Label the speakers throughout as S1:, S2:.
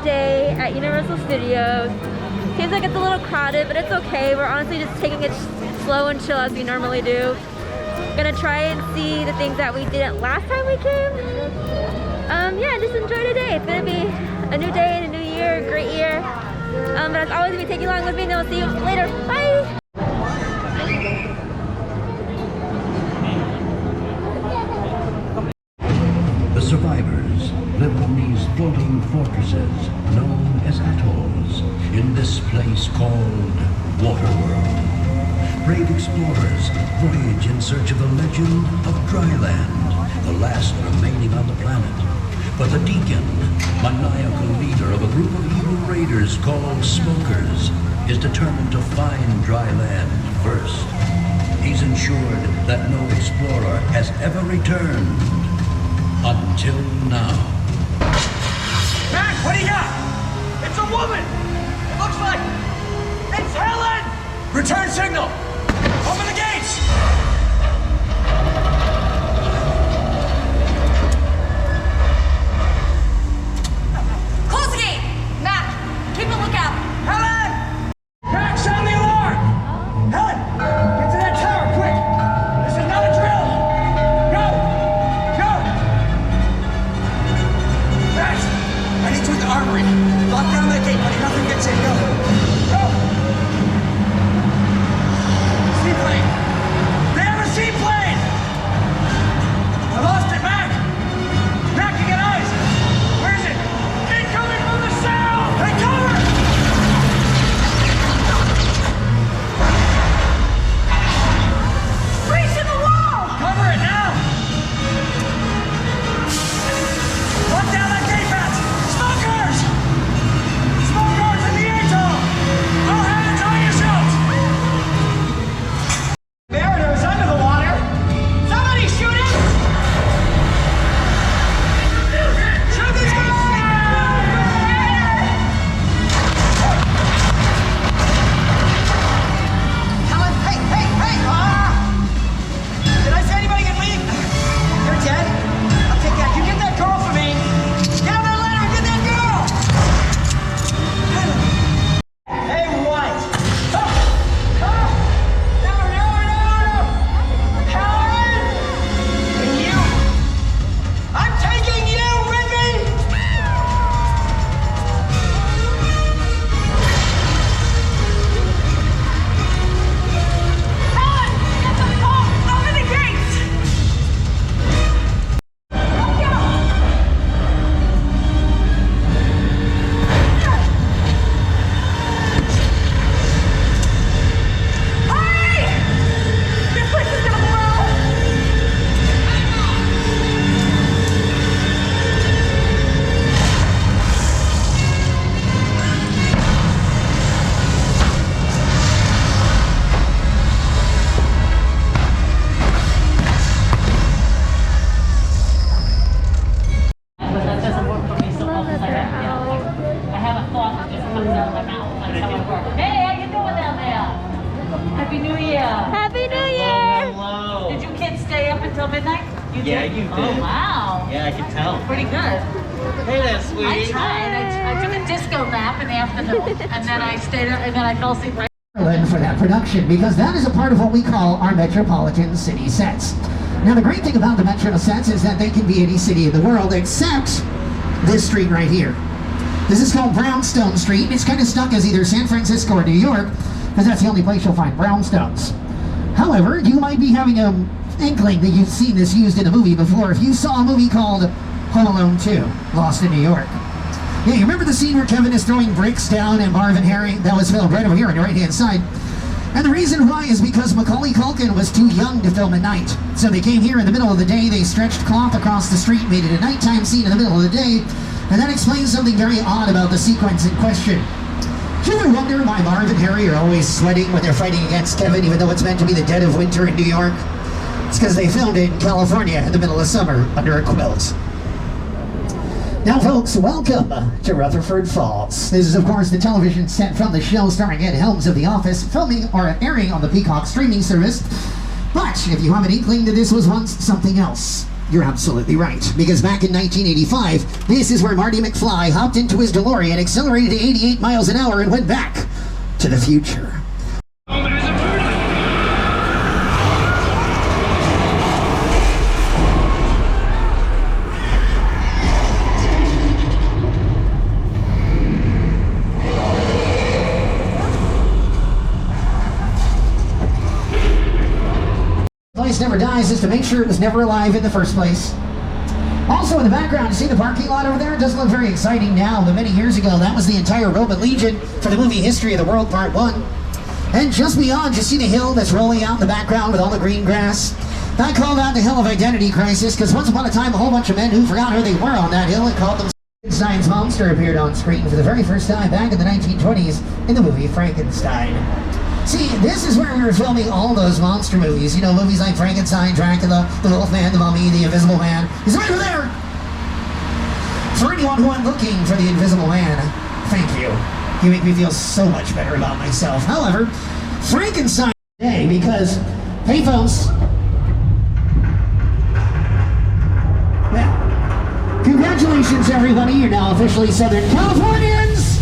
S1: day at Universal Studios. Seems like it's a little crowded, but it's okay. We're honestly just taking it slow and chill as we normally do. Gonna try and see the things that we didn't last time we came. Yeah, just enjoy the day. It's gonna be a new day and a new year, a great year. But as always, if you take you along with me, then we'll see you later. Bye!
S2: The survivors live on these floating fortresses known as atolls in this place called Wateworld. Brave explorers voyage in search of the legend of Dryland, the last remaining on the planet. But the Deacon, maniacal leader of a group of evil raiders called Smokers, is determined to find Dryland first. He's ensured that no explorer has ever returned. Until now.
S3: Mac, what do you got? It's a woman! It looks like... It's Helen! Return signal! Open the gates!
S4: Close the gate! Mac, keep a lookout!
S3: Helen! Mac, sound the alarm! Helen, get to that tower, quick! This is not a drill! Go! Go! Max, I need to the armory. Lock down that gate, buddy. Nothing gets in. Go! Go! Seaplane! They have a seaplane! I lost it, Mac! Mac, you got eyes! Where is it? Incoming from the south! Hey, cover!
S4: Breach in the wall!
S3: Cover it now! Lock down that gate, Bats! Smokers! Smokers in the atoll! All hands on yourselves! There, was under the water! Somebody shoot him! Shoot this guy! Helen, hey! Did I say anybody can leave? You're dead? I'll take that. You get that girl for me. Get on that ladder and get that girl! Hey, what? No! Helen! And you? I'm taking you with me!
S4: Helen! Get the phone! Open the gates! Look out! Hurry! This place is gonna blow!
S5: But that doesn't work for me so much as I have a thought that just comes out of my mouth. That's how it works. Hey, how you doing down there? Happy New Year.
S1: Happy New Year!
S5: Hello. Did you kids stay up until midnight?
S6: Yeah,
S5: did?
S6: you did.
S5: Oh, wow.
S6: Yeah, I can tell.
S5: Pretty good.
S6: Hey there,
S5: I
S6: sweetie.
S5: tried. I took a disco nap in the afternoon, and then I stayed up, and then I fell asleep right.
S7: For that production, because that is a part of what we call our metropolitan city sets. Now the great thing about the metro sets is that they can be any city in the world except this street right here. This is called Brownstone Street. It's kind of stuck as either San Francisco or New York because that's the only place you'll find brownstones. However, you might be having an inkling that you've seen this used in a movie before if you saw a movie called Home Alone 2, Lost in New York. Yeah, you remember the scene where Kevin is throwing bricks down and Marv and Harry? That was filmed right over here on your right-hand side. And the reason why is because Macaulay Culkin was too young to film at night. So they came here in the middle of the day, they stretched cloth across the street, made it a nighttime scene in the middle of the day, and that explains something very odd about the sequence in question. Do you ever wonder why Marv and Harry are always sweating when they're fighting against Kevin, even though it's meant to be the dead of winter in New York? It's because they filmed it in California in the middle of summer under a quilt. Now folks, welcome to Rutherford Falls. This is of course the television set from the show starring Ed Helms of The Office, filming or airing on the Peacock streaming service. But if you have an inkling that this was once something else, You're absolutely right, because back in 1985, this is where Marty McFly hopped into his DeLorean, accelerated to 88 miles an hour, and went back to the future. Place never dies is to make sure it was never alive in the first place. Also in the background, you see the parking lot over there? It doesn't look very exciting now, but many years ago, that was the entire Roman Legion for the movie History of the World Part 1. And just beyond, you see the hill that's rolling out in the background with all the green grass? I call that the Hill of Identity Crisis, because once upon a time, a whole bunch of men who forgot who they were on that hill and called them Frankenstein's monster appeared on screen for the very first time back in the 1920s in the movie Frankenstein. See, this is where we were filming all those monster movies. You know, movies like Frankenstein, Dracula, The Wolfman, The Mummy, The Invisible Man. He's right over there! For anyone who went looking for The Invisible Man, thank you. You make me feel so much better about myself. However, Frankenstein today, because, hey folks, well, congratulations everybody, you're now officially Southern Californians!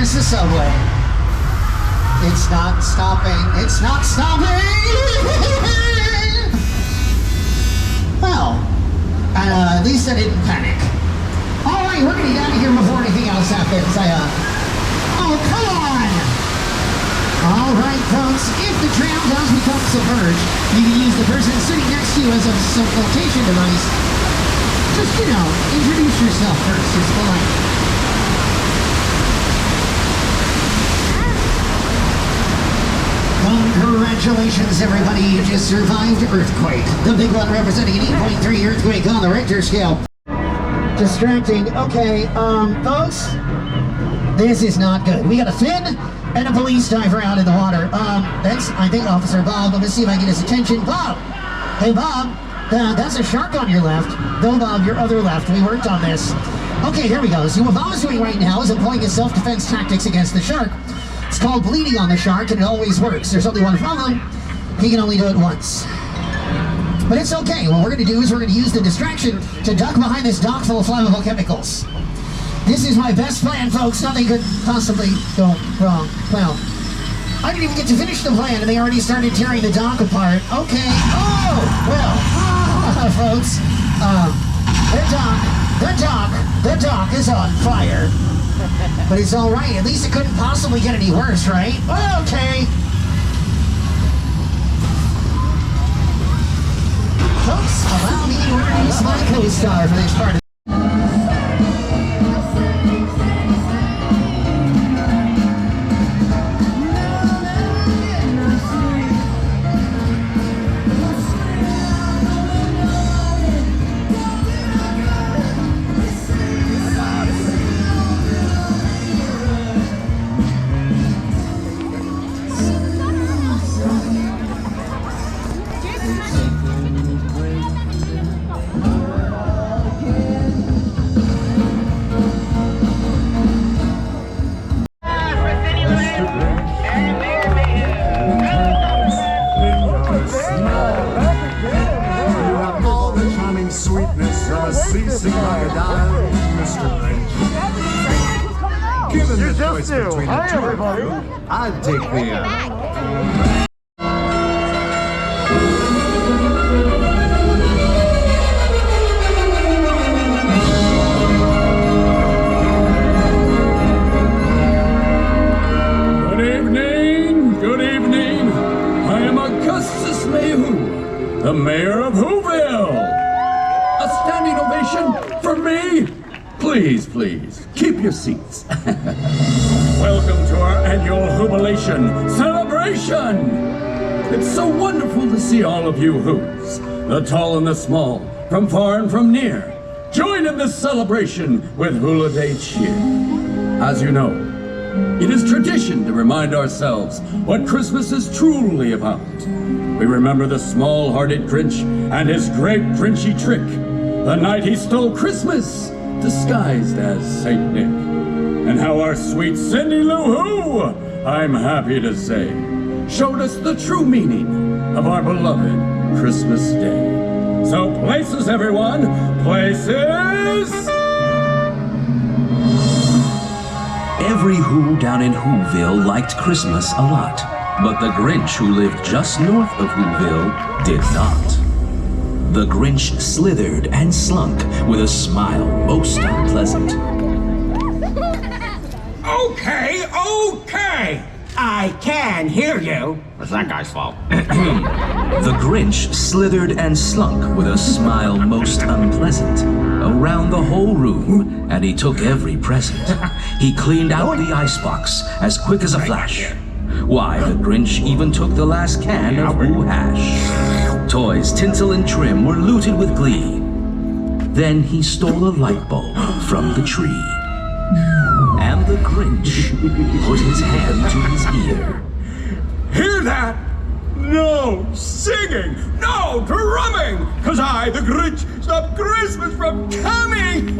S7: Here's the subway. It's not stopping. It's not stopping. Well, at least I didn't panic. All right, we're gonna get out of here before anything else happens. Oh, come on! All right, folks. If the tram does become submerged, you can use the person sitting next to you as a flotation device. Just, you know, introduce yourself first. It's polite. Congratulations, everybody. You just survived earthquake. The big one representing an 8.3 earthquake on the Richter scale. Distracting. Okay, folks, this is not good. We got a fin and a police diver out in the water. That's, I think, Officer Bob. Let me see if I get his attention. Bob! Hey, Bob, that's a shark on your left. No, Bob, your other left. We worked on this. Okay, here we go. So what Bob's doing right now is employing his self-defense tactics against the shark. It's called bleeding on the shark, and it always works. There's only one problem. He can only do it once. But it's okay. What we're going to do is we're going to use the distraction to duck behind this dock full of flammable chemicals. This is my best plan, folks. Nothing could possibly go wrong. Well, I didn't even get to finish the plan, and they already started tearing the dock apart. Okay. Oh, well, folks, the dock is on fire. But it's all right. At least it couldn't possibly get any worse, right? Okay. Folks, allow me to introduce my co-star for this part of
S6: sweetness of a ceasing crocodile, Mr. Grinch. Given the choice between the two of you, I'd take the
S8: Good evening. I am Augustus Mayhew, the mayor of Whoville. A standing ovation for me? Please, please, keep your seats. Welcome to our annual Whobilation celebration. It's so wonderful to see all of you Whos, the tall and the small, from far and from near. Join in this celebration with Hula Day cheer. As you know, it is tradition to remind ourselves what Christmas is truly about. We remember the small-hearted Grinch and his great Grinchy trick, the night he stole Christmas, disguised as Saint Nick. And how our sweet Cindy Lou Who, I'm happy to say, showed us the true meaning of our beloved Christmas Day. So places, everyone, places!
S9: Every Who down in Whoville liked Christmas a lot, but the Grinch who lived just north of Whoville did not. The Grinch slithered and slunk with a smile most unpleasant.
S3: Okay! I can hear you. It's that guy's fault.
S9: The Grinch slithered and slunk with a smile most unpleasant around the whole room, and he took every present. He cleaned out the icebox as quick as a flash. Why, the Grinch even took the last can of Who hash. Toys, tinsel, and trim were looted with glee. Then he stole a light bulb from the tree. And the Grinch put his hand to his ear.
S8: Hear that? No singing, no drumming, 'cause I, the Grinch, stopped Christmas from coming!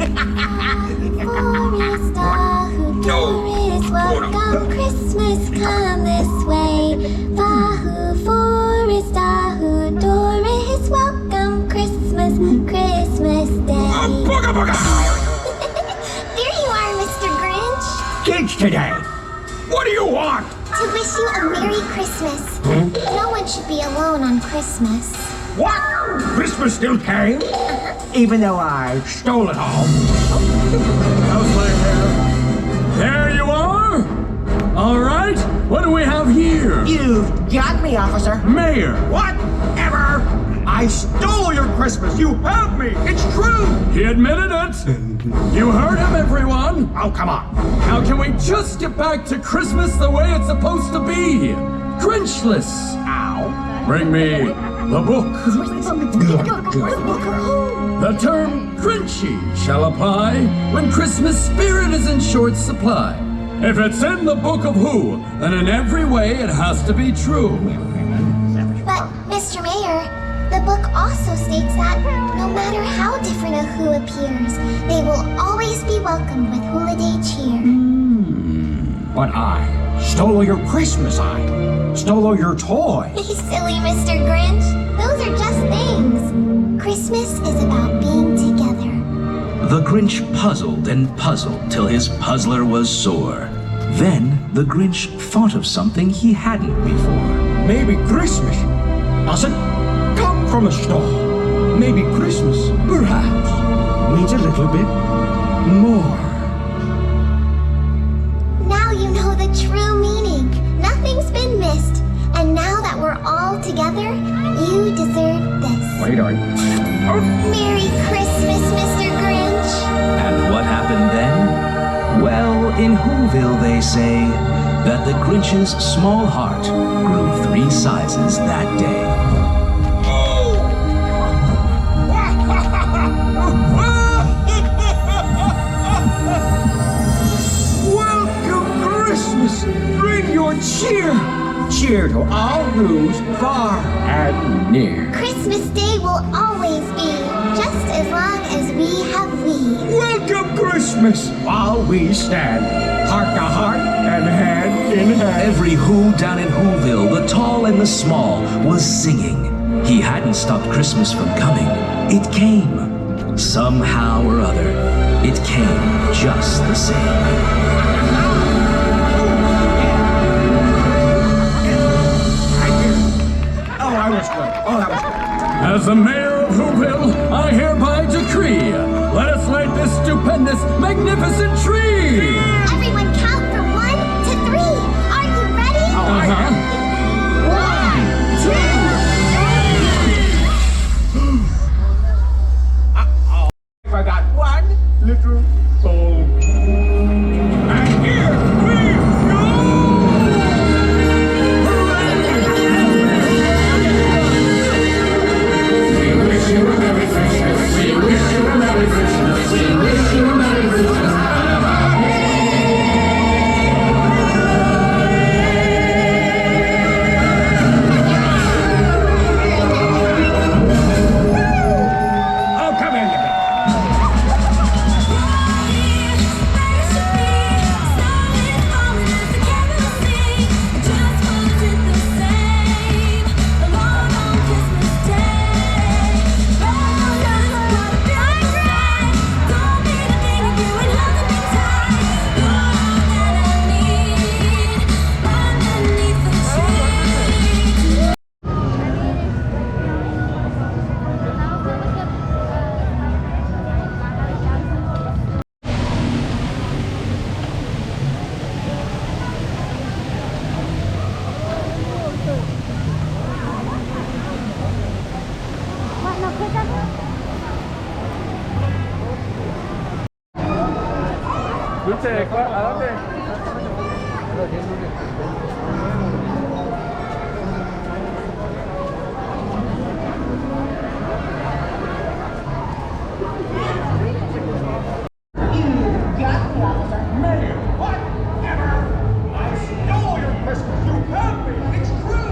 S10: Foresta, who Doris, welcome Christmas, come this way. Fahu, Foresta, who Doris, welcome Christmas, Christmas Day.
S3: Booga booga!
S10: There you are, Mr. Grinch.
S3: Kids today, what do you want?
S10: To wish you a Merry Christmas. No one should be alone on Christmas.
S3: What? Christmas still came? Even though I stole it all.
S8: How's my hair? There you are! All right, what do we have here?
S3: You've got me, officer.
S8: Mayor!
S3: Whatever! I stole your Christmas. You have me. It's true.
S8: He admitted it! You heard him, everyone!
S3: Oh, come on.
S8: Now can we just get back to Christmas the way it's supposed to be? Grinchless!
S3: Ow.
S8: Bring me the book. The term Grinchy shall apply when Christmas spirit is in short supply. If it's in the Book of Who, then in every way it has to be true.
S10: But, Mr. Mayor, the book also states that no matter how different a Who appears, they will always be welcomed with Hula Day cheer.
S3: But I stole your Christmas. I stole your toys.
S10: Silly Mr. Grinch. Those are just things. Christmas is about being together.
S9: The Grinch puzzled and puzzled till his puzzler was sore. Then the Grinch thought of something he hadn't before.
S3: Maybe Christmas doesn't come from a store. Maybe Christmas, perhaps, needs a little bit more.
S10: Now you know the true meaning. Nothing's been missed. And now that we're all together, you deserve this.
S3: Wait, are you?
S10: Merry Christmas, Mr. Grinch.
S9: And what happened then? Well, in Whoville they say that the Grinch's small heart grew 3 sizes that day.
S3: Welcome Christmas! Bring your cheer! Cheer to all Who's far and near.
S10: Christmas Day will always be, just as long as we have we.
S3: Welcome Christmas! While we stand, heart to heart and hand in hand.
S9: Every Who down in Whoville, the tall and the small, was singing. He hadn't stopped Christmas from coming. It came. Somehow or other, it came just the same.
S8: As the mayor of Whoville, I hereby decree, let us light this stupendous, magnificent tree!
S10: Everyone count from 1 to 3. Are you ready?
S8: 1, 2, 3.
S3: Adelante, adelante. Mayor, whatever! I stole your Christmas. You can't be. It's true.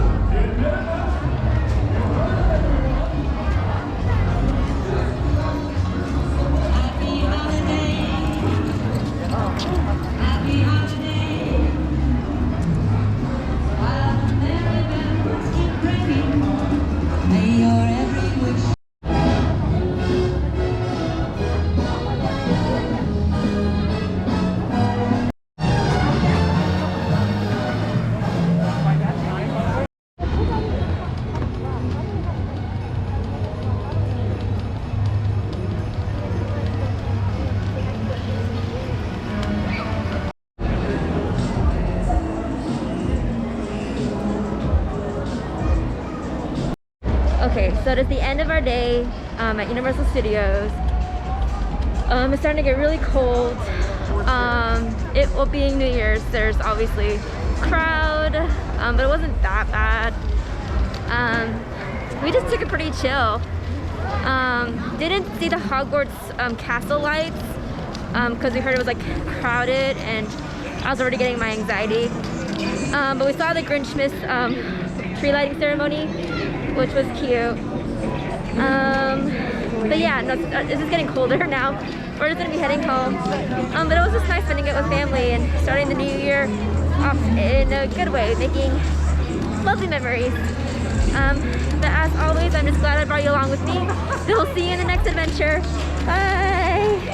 S1: Okay, so it is the end of our day at Universal Studios. It's starting to get really cold. It being New Year's, there's obviously a crowd, but it wasn't that bad. We just took it pretty chill. Didn't see the Hogwarts castle lights because we heard it was like crowded and I was already getting my anxiety. But we saw the Grinchmas Tree Lighting Ceremony, which was cute. But yeah, no, this is getting colder now. We're just gonna be heading home. But it was just nice spending it with family and starting the new year off in a good way, making lovely memories. But as always, I'm just glad I brought you along with me. We'll see you in the next adventure. Bye!